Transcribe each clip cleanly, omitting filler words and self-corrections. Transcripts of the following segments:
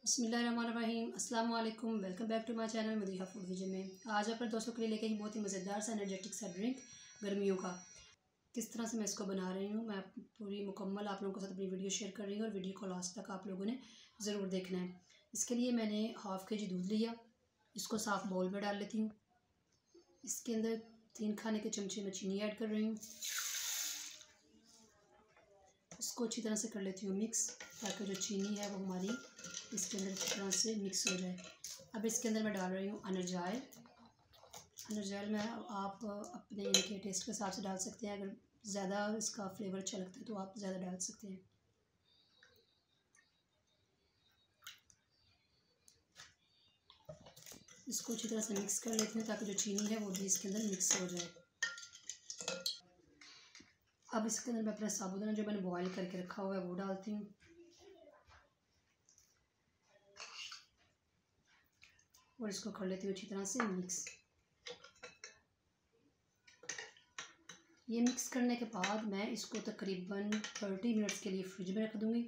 बिस्मिल्लाहिर्रहमानिर्रहीम अस्सलाम वालेकुम। Welcome back to my channel Madiha food vision में। आज आप दोस्तों के लिए लेके ही बहुत ही मज़ेदार सा एनर्जेटिक सा ड्रिंक गर्मियों का। किस तरह से मैं इसको बना रही हूँ मैं पूरी मुकम्मल आप लोगों के साथ अपनी वीडियो शेयर कर रही हूँ और वीडियो को लास्ट तक आप लोगों ने ज़रूर देखना है। इसके लिए मैंने हाफ़ kg दूध लिया, इसको साफ़ बाउल में डाल लेती हूँ। इसके अंदर 3 खाने के चमचे में चीनी ऐड कर रही हूँ। इसको अच्छी तरह से कर लेती हूँ मिक्स, ताकि जो चीनी है वो हमारी इसके अंदर अच्छी तरह से मिक्स हो जाए। अब इसके अंदर मैं डाल रही हूँ अनरजाइल। अनरजाइल में आप अपने यानी कि टेस्ट के हिसाब से डाल सकते हैं। अगर ज़्यादा इसका फ्लेवर अच्छा लगता है तो आप ज़्यादा डाल सकते हैं। इसको अच्छी तरह से मिक्स कर लेती हूँ ताकि जो चीनी है वो भी इसके अंदर मिक्स हो जाए। अब इसके अंदर मैं अपना साबुदाना जो मैंने बॉईल करके रखा हुआ है वो डालती हूँ और इसको कर लेती हूँ अच्छी तरह से मिक्स। ये मिक्स करने के बाद मैं इसको तकरीबन 30 मिनट्स के लिए फ्रिज में रख दूँगी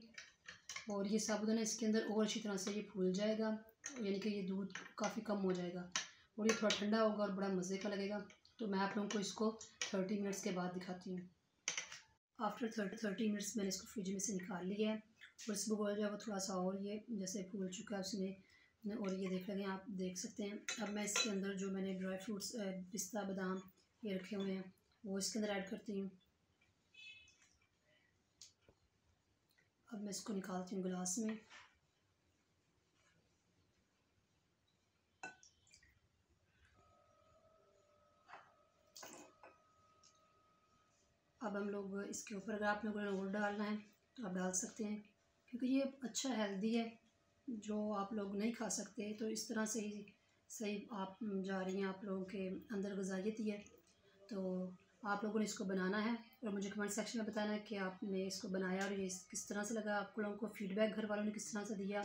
और ये साबुदाना इसके अंदर और अच्छी तरह से ये फूल जाएगा, यानी कि ये दूध काफ़ी कम हो जाएगा और ये थोड़ा ठंडा होगा और बड़ा मज़े का लगेगा। तो मैं आप लोगों को इसको 30 मिनट्स के बाद दिखाती हूँ। आफ्टर 30 मिनट्स मैंने इसको फ्रिज में से निकाल लिया है और इस बगौल जो है वो थोड़ा सा और ये जैसे फूल चुका है उसमें, और ये देख लगे आप देख सकते हैं। अब मैं इसके अंदर जो मैंने ड्राई फ्रूट्स पिस्ता बादाम ये रखे हुए हैं वो इसके अंदर ऐड करती हूँ। अब मैं इसको निकालती हूँ गिलास में। अब हम लोग इसके ऊपर अगर आप लोगों ने और डालना है तो आप डाल सकते हैं, क्योंकि ये अच्छा हेल्दी है। जो आप लोग नहीं खा सकते तो इस तरह से ही सही आप जा रही हैं, आप लोगों के अंदर ग़िज़ाइयत ही है। तो आप लोगों ने इसको बनाना है और मुझे कमेंट सेक्शन में बताना है कि आपने इसको बनाया और ये किस तरह से लगा। आप लोगों को फ़ीडबैक घर वालों ने किस तरह से दिया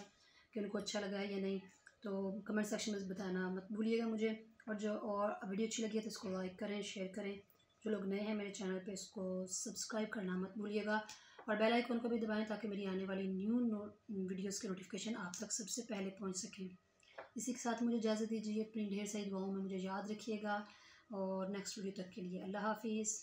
कि उनको अच्छा लगा है या नहीं, तो कमेंट सेक्शन में बताना मत भूलिएगा मुझे। और वीडियो अच्छी लगी है तो इसको लाइक करें, शेयर करें। जो लोग नए हैं मेरे चैनल पे इसको सब्सक्राइब करना मत भूलिएगा और बेल आइकन को भी दबाएं ताकि मेरी आने वाली वीडियोस के नोटिफिकेशन आप तक सबसे पहले पहुंच सकें। इसी के साथ मुझे इजाज़त दीजिए। अपनी ढेर सारी दुआओं में मुझे याद रखिएगा और नेक्स्ट वीडियो तक के लिए अल्लाह हाफिज़।